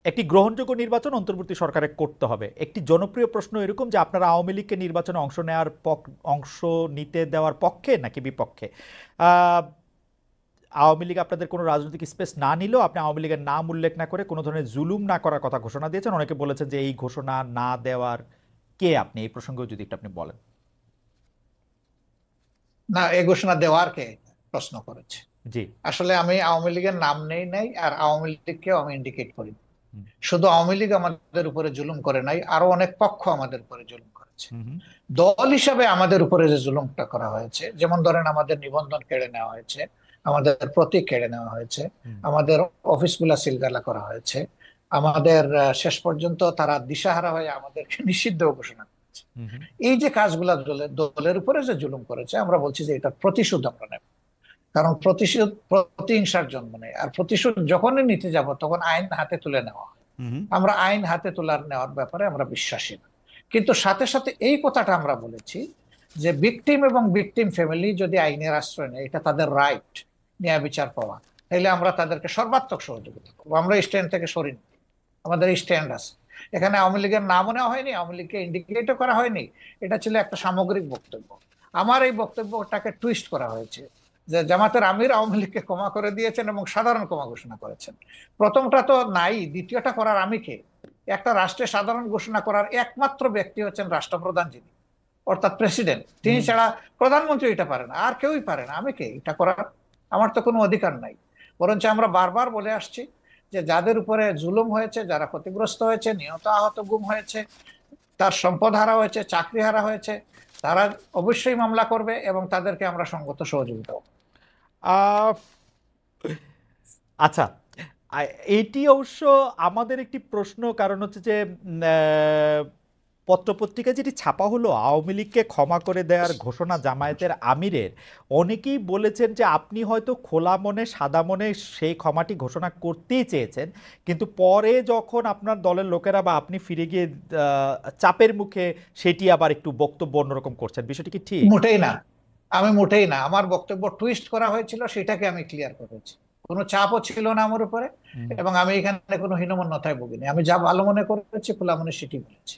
একটি গ্রহণযোগ্য নির্বাচন অন্তর্বর্তী সরকারে করতে হবে। একটি জনপ্রিয় প্রশ্ন এরকম যে আপনারা আওয়ামী লীগকে নির্বাচনে অংশ নিতে দেওয়ার পক্ষে নাকি বিপক্ষে? আহ, আওয়ামী লীগ আপনাদের কোনো রাজনৈতিক স্পেস না নিলেও আপনি আওয়ামী লীগের নাম উল্লেখ না করে কোনো ধরনের জুলুম না করার কথা ঘোষণা দিয়েছেন। অনেকে বলেছেন যে এই ঘোষণা না দেওয়ার কে আপনি, এই প্রসঙ্গেও যদি একটু আপনি বলেন। না, এই ঘোষণা দেওয়ার কে প্রশ্ন করেছে? জি। আসলে আমি আওয়ামী লীগের নাম নেই নাই, আর আওয়ামী লীগকেও আমি ইন্ডিকেট করি। হুম। শুধু আওয়ামী লীগ আমাদের উপরে জুলুম করে নাই, আরো অনেক পক্ষ আমাদের উপরে জুলুম করেছে। হুম। দল হিসাবে আমাদের উপরে যে জুলুমটা করা হয়েছে, যেমন ধরেন আমাদের নিবন্ধন কেড়ে নেওয়া হয়েছে, আমাদের প্রতীক কেড়ে নেওয়া হয়েছে, হুম। আমাদের অফিসগুলা সিলগালা করা হয়েছে, আমাদের শেষ পর্যন্ত তারা দিশাহারা হয়ে আমাদেরকে নিষিদ্ধ ঘোষণা করেছে। হুম। হুম। এই যে কাজগুলা দলের উপরে যে জুলুম করেছে, আমরা বলছি যে এটার প্রতিশোধ আমরা নেব। কারণ প্রতিশোধ প্রতিহিংসার জন্ম নেয়, আর প্রতিশোধ যখনই নিতে যাব তখন আইন হাতে তুলে নেওয়া হয়। হুম। আমরা আইন হাতে তোলার নেওয়ার ব্যাপারে আমরা বিশ্বাসী না। কিন্তু সাথে সাথে এই কথাটা আমরা বলেছি যে ভিকটিম এবং ভিকটিম ফ্যামিলি যদি আইনের আশ্রয় নেয়, এটা তাদের রাইট, ন্যায় বিচার পাওয়া, তাহলে আমরা তাদেরকে সর্বাত্মক সহযোগিতা করবো। আমরা স্ট্যান্ড থেকে সরিনি, আমাদের স্ট্যান্ড আছে। এখানে আওয়ামী লীগের নামও নেওয়া হয়নি, আওয়ামী লীগকে ইন্ডিকেটও করা হয়নি। এটা ছিল একটা সামগ্রিক বক্তব্য। আমার এই বক্তব্যটাকে টুইস্ট করা হয়েছে যে জামাতের আমির আওয়ামী লীগকে ক্ষমা করে দিয়েছেন এবং সাধারণ ক্ষমা ঘোষণা করেছেন। প্রথমটা তো নাই, দ্বিতীয়টা করার আমি কে? একটা রাষ্ট্রের সাধারণ ঘোষণা করার একমাত্র ব্যক্তি হচ্ছেন রাষ্ট্রপ্রধান, যিনি অর্থাৎ প্রেসিডেন্ট। তিনি হুম। ছাড়া প্রধানমন্ত্রী এটা পারে না, আর কেউই পারে না। আমি কে এটা করার? আমার তো কোনো অধিকার নাই। বরঞ্চ আমরা বারবার বলে আসছি যে যাদের উপরে জুলুম হয়েছে, যারা ক্ষতিগ্রস্ত হয়েছে, নিহত আহত গুম হয়েছে, তার সম্পদ হারা হয়েছে, চাকরি হারা হয়েছে, তারা অবশ্যই মামলা করবে এবং তাদেরকে আমরা সঙ্গত সহযোগিতা করব। আহ, আচ্ছা। এইটি অবশ্য আমাদের একটি প্রশ্ন, কারণ হচ্ছে যে পত্রপত্রিকায় যেটি ছাপা হলো আওয়ামী লীগকে ক্ষমা করে দেওয়ার ঘোষণা জামায়াতের আমিরের, অনেকেই বলেছেন যে আপনি হয়তো খোলা মনে সাদা মনে সেই ক্ষমাটি ঘোষণা করতেই চেয়েছেন, কিন্তু পরে যখন আপনার দলের লোকেরা বা আপনি ফিরে গিয়ে চাপের মুখে সেটি আবার একটু বক্তব্য অন্যরকম করছেন। বিষয়টি কি ঠিক? মোটেই না, আমি মোটেই না। আমার বক্তব্য টুইস্ট করা হয়েছিল, সেটাকে আমি ক্লিয়ার করেছি। কোনো চাপও ছিল না আমার উপরে, হুম। এবং আমি এখানে কোনো হীনমন্যতায় ভুগিনি। আমি যা ভালো মনে করেছি খোলা মনে সেটি বলেছি।